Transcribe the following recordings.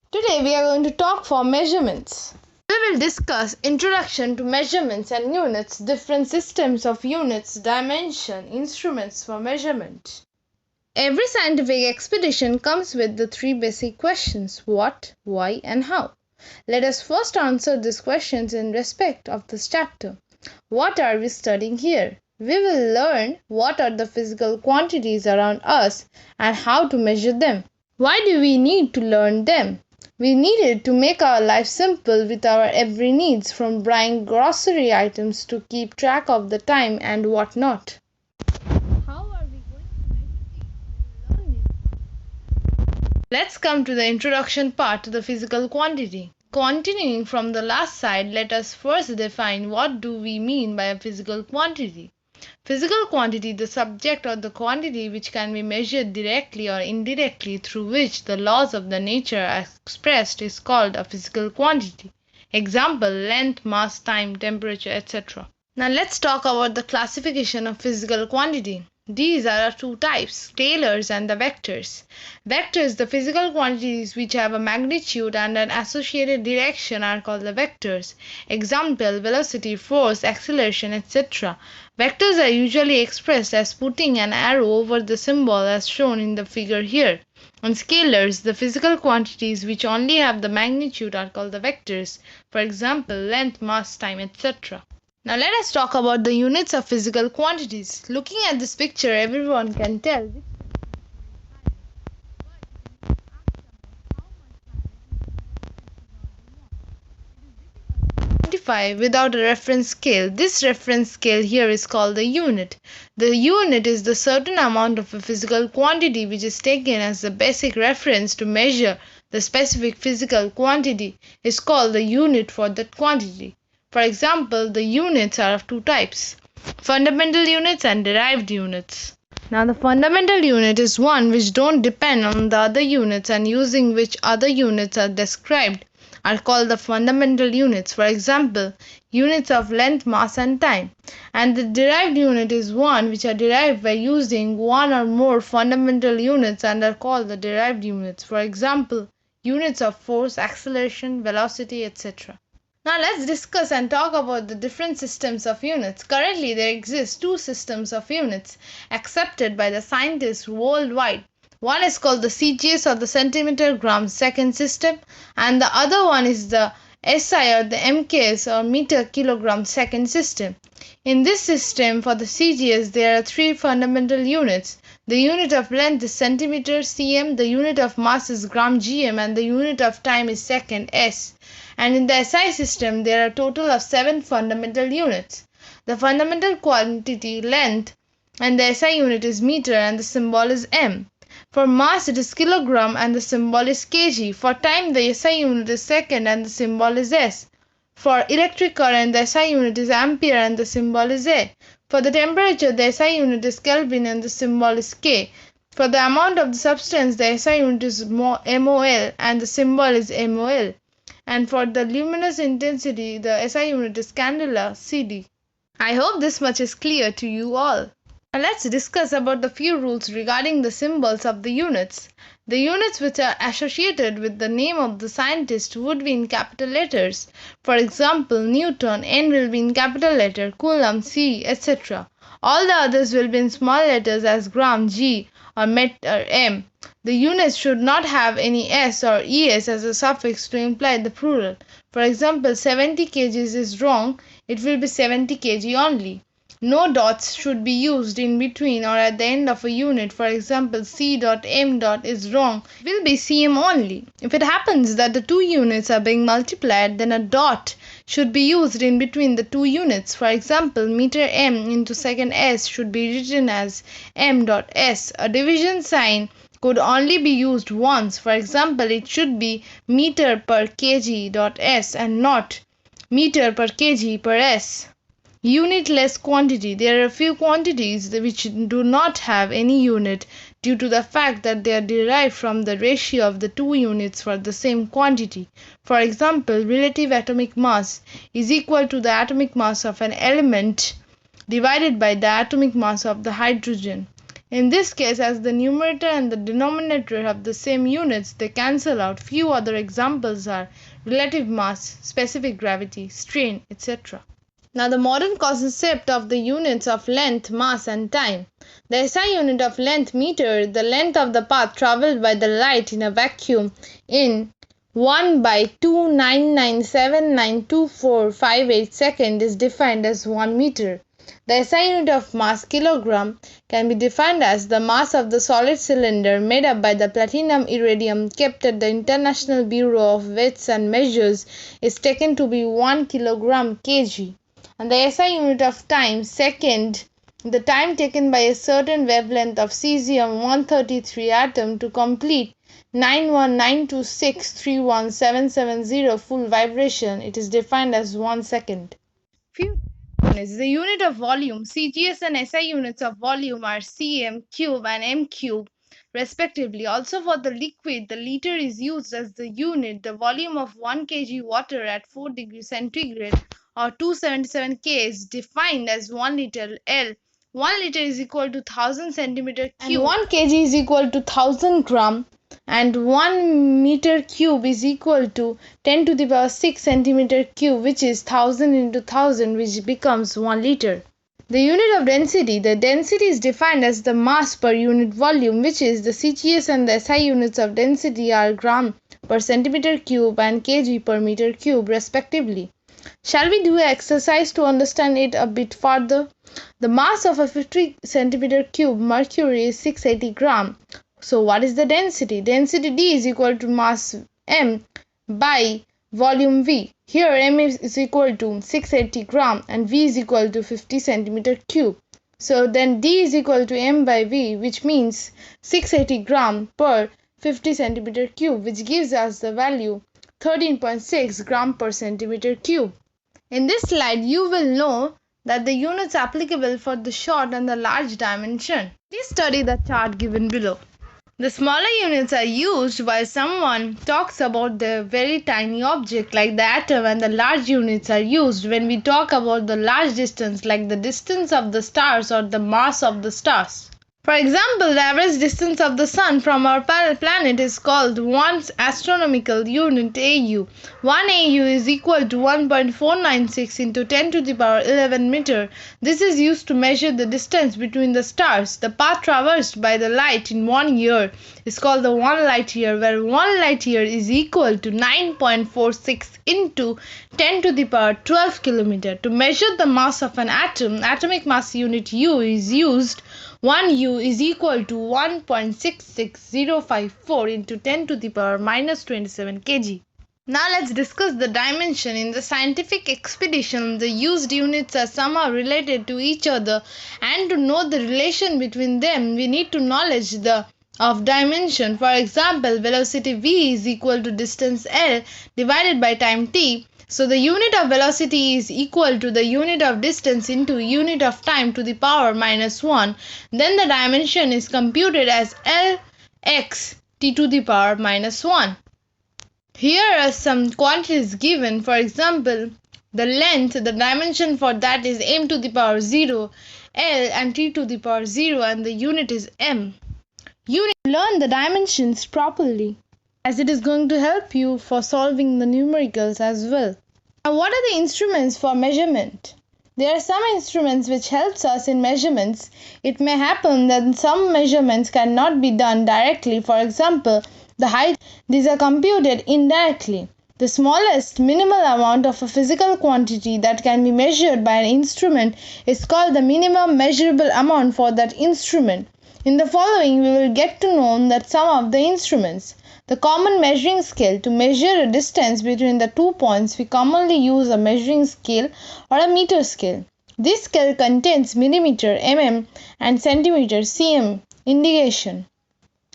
Today we are going to talk for measurements. We will discuss introduction to measurements and units, different systems of units, dimension, instruments for measurement. Every scientific expedition comes with the three basic questions: what, why, and how. Let us first answer these questions in respect of this chapter. What are we studying here? We will learn what are the physical quantities around us and how to measure them. Why do we need to learn them? We need it to make our life simple with our every needs, from buying grocery items to keep track of the time and whatnot. How are we going to measure these? Let's come to the introduction part to the physical quantity. Continuing from the last slide, let us first define what do we mean by a physical quantity. Physical quantity, the subject or the quantity which can be measured directly or indirectly, through which the laws of the nature are expressed, is called a physical quantity. Example: length, mass, time, temperature, etc. Now let's talk about the classification of physical quantity. These are two types: scalars and the vectors. Vectors, the physical quantities which have a magnitude and an associated direction, are called the vectors. Example: velocity, force, acceleration, etc. Vectors are usually expressed as putting an arrow over the symbol as shown in the figure here. And scalars, the physical quantities which only have the magnitude, are called the vectors. For example, length, mass, time, etc. Now let us talk about the units of physical quantities. Looking at this picture, everyone can tell quantify without a reference scale. This reference scale here is called the unit. The unit is the certain amount of a physical quantity which is taken as the basic reference to measure the specific physical quantity is called the unit for that quantity. For example, the units are of two types: fundamental units and derived units. Now the fundamental unit is one which don't depend on the other units and using which other units are described are called the fundamental units. For example, units of length, mass, and time. And the derived unit is one which are derived by using one or more fundamental units and are called the derived units. For example, units of force, acceleration, velocity, etc. Now let's discuss and talk about the different systems of units. Currently there exist two systems of units accepted by the scientists worldwide. One is called the CGS or the centimeter gram second system, and the other one is the SI or the MKS or meter kilogram second system. In this system, for the CGS, there are three fundamental units. The unit of length is centimeter cm, the unit of mass is gram gm, and the unit of time is second s. And in the SI system, there are a total of 7 fundamental units. The fundamental quantity length and the SI unit is meter and the symbol is m. For mass it is kilogram and the symbol is kg. For time the SI unit is second and the symbol is s. For electric current the SI unit is ampere and the symbol is A. For the temperature the SI unit is Kelvin and the symbol is K. For the amount of the substance the SI unit is mol and the symbol is mol. And for the luminous intensity the SI unit is candela CD. I hope this much is clear to you all. Now let's discuss about the few rules regarding the symbols of the units. The units which are associated with the name of the scientist would be in capital letters. For example, Newton, N will be in capital letter, Coulomb, C, etc. All the others will be in small letters as gram, G, or meter, M. The units should not have any s or es as a suffix to imply the plural. For example, 70 kgs is wrong, it will be 70 kg only. No dots should be used in between or at the end of a unit. For example, C.M. is wrong, it will be cm only. If it happens that the two units are being multiplied, then a dot should be used in between the two units. For example, meter m into second s should be written as m.s. A division sign could only be used once. For example, it should be meter per kg.s and not meter per kg per s. Unitless quantity. There are a few quantities which do not have any unit due to the fact that they are derived from the ratio of the two units for the same quantity. For example, relative atomic mass is equal to the atomic mass of an element divided by the atomic mass of the hydrogen. In this case, as the numerator and the denominator have the same units, they cancel out. Few other examples are relative mass, specific gravity, strain, etc. Now, the modern concept of the units of length, mass, and time. The SI unit of length meter, the length of the path travelled by the light in a vacuum in 1 by 299792458 seconds is defined as 1 meter. The SI unit of mass, kilogram, can be defined as the mass of the solid cylinder made up by the platinum iridium kept at the International Bureau of Weights and Measures is taken to be 1 kilogram kg. And the SI unit of time, second, the time taken by a certain wavelength of cesium-133 atom to complete 919263177 full vibration, it is defined as 1 second. Few units. The unit of volume, CGS and SI units of volume are cm cube and m cube respectively. Also for the liquid, the liter is used as the unit. The volume of 1 kg water at 4 degrees centigrade or 277 K is defined as 1 liter L. 1 liter is equal to 1000 centimeter cube and 1 kg is equal to 1000 gram and 1 meter cube is equal to 10 to the power 6 centimeter cube, which is 1000 into 1000, which becomes 1 liter. The unit of density. The density is defined as the mass per unit volume, which is the CGS and the SI units of density are gram per centimeter cube and kg per meter cube respectively. Shall we do an exercise to understand it a bit further? The mass of a 50 centimeter cube mercury is 680 gram. So what is the density? Density D is equal to mass M by volume V. Here M is equal to 680 gram and V is equal to 50 centimeter cube. So then D is equal to M by V, which means 680 gram per 50 centimeter cube, which gives us the value 13.6 gram per centimeter cube. In this slide, you will know that the units applicable for the short and the large dimension. Please study the chart given below. The smaller units are used while someone talks about the very tiny object like the atom, and the large units are used when we talk about the large distance like the distance of the stars or the mass of the stars. For example, the average distance of the sun from our planet is called 1 astronomical unit AU. 1 AU is equal to 1.496 into 10 to the power 11 meter. This is used to measure the distance between the stars. The path traversed by the light in 1 year is called the 1 light year, where 1 light year is equal to 9.46 into 10 to the power 12 kilometer. To measure the mass of an atom, atomic mass unit U is used. 1 U is equal to 1.66054 into 10 to the power minus 27 kg. Now let's discuss the dimension. In the scientific expedition, the used units are somehow related to each other, and to know the relation between them, we need to knowledge of dimension. For example, velocity v is equal to distance L divided by time t. So the unit of velocity is equal to the unit of distance into unit of time to the power minus 1. Then the dimension is computed as Lx t to the power minus 1. Here are some quantities given. For example, the length, the dimension for that is m to the power 0, L and t to the power 0, and the unit is m. You need to learn the dimensions properly, as it is going to help you for solving the numericals as well. Now, what are the instruments for measurement? There are some instruments which helps us in measurements. It may happen that some measurements cannot be done directly. For example, the height, these are computed indirectly. The smallest minimal amount of a physical quantity that can be measured by an instrument is called the minimum measurable amount for that instrument. In the following, we will get to know that some of the instruments. The common measuring scale. To measure a distance between the 2 points, we commonly use a measuring scale or a meter scale. This scale contains millimeter, mm, and centimeter, cm indication.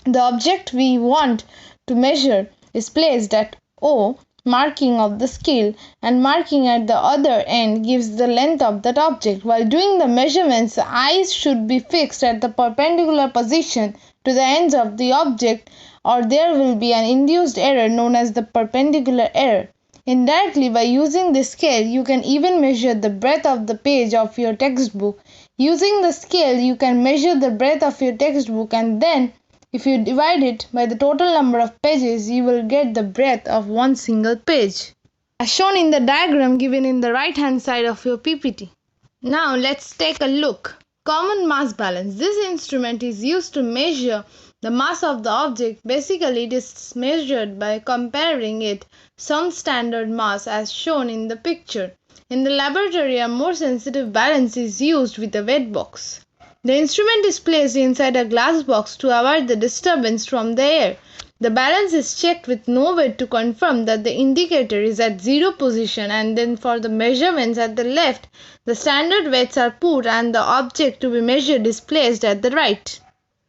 The object we want to measure is placed at O, marking of the scale, and marking at the other end gives the length of that object. While doing the measurements, the eyes should be fixed at the perpendicular position to the ends of the object, or there will be an induced error known as the perpendicular error. Indirectly, by using this scale, you can even measure the breadth of the page of your textbook. Using the scale, you can measure the breadth of your textbook, and then if you divide it by the total number of pages, you will get the breadth of one single page, as shown in the diagram given in the right hand side of your PPT. Now let's take a look. Common mass balance. This instrument is used to measure the mass of the object. Basically, it is measured by comparing it some standard mass as shown in the picture. In the laboratory, a more sensitive balance is used with a weight box. The instrument is placed inside a glass box to avoid the disturbance from the air. The balance is checked with no weight to confirm that the indicator is at zero position, and then for the measurements at the left, the standard weights are put and the object to be measured is placed at the right.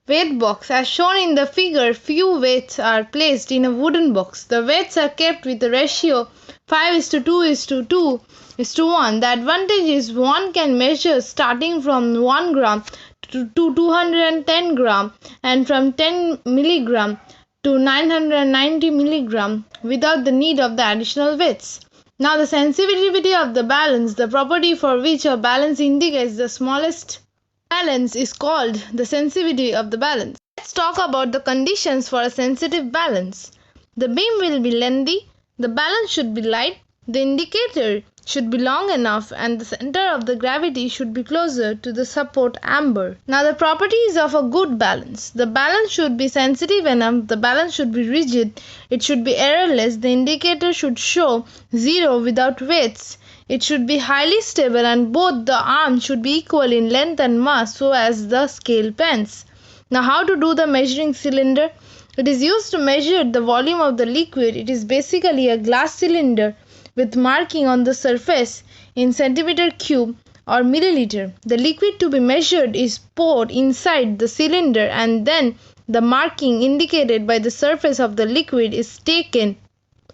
Weight box. As shown in the figure, few weights are placed in a wooden box. The weights are kept with the ratio 5:2:2:1. The advantage is one can measure starting from 1 gram to 210 gram and from 10 milligram to 990 milligram without the need of the additional weights. Now the sensitivity of the balance, the property for which a balance indicates the smallest balance, is called the sensitivity of the balance. Let's talk about the conditions for a sensitive balance. The beam will be lengthy, the balance should be light, the indicator should be long enough, and the center of the gravity should be closer to the support amber. Now the properties of a good balance. The balance should be sensitive enough, the balance should be rigid, it should be errorless, the indicator should show zero without weights, it should be highly stable, and both the arms should be equal in length and mass so as the scale bends. Now how to do the measuring cylinder? It is used to measure the volume of the liquid. It is basically a glass cylinder with marking on the surface in centimeter cube or milliliter. The liquid to be measured is poured inside the cylinder, and then the marking indicated by the surface of the liquid is taken,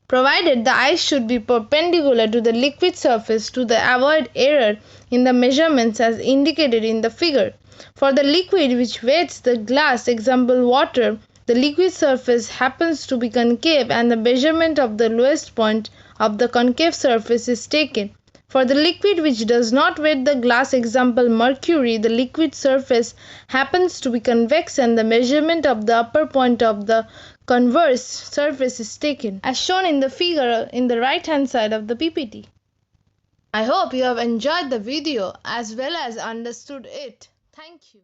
provided the ice should be perpendicular to the liquid surface to avoid error in the measurements as indicated in the figure. For the liquid which weighs the glass, example water, the liquid surface happens to be concave and the measurement of the lowest point of the concave surface is taken. For the liquid which does not weight the glass, example mercury, the liquid surface happens to be convex and the measurement of the upper point of the converse surface is taken, as shown in the figure in the right hand side of the PPT. I hope you have enjoyed the video as well as understood it. Thank you.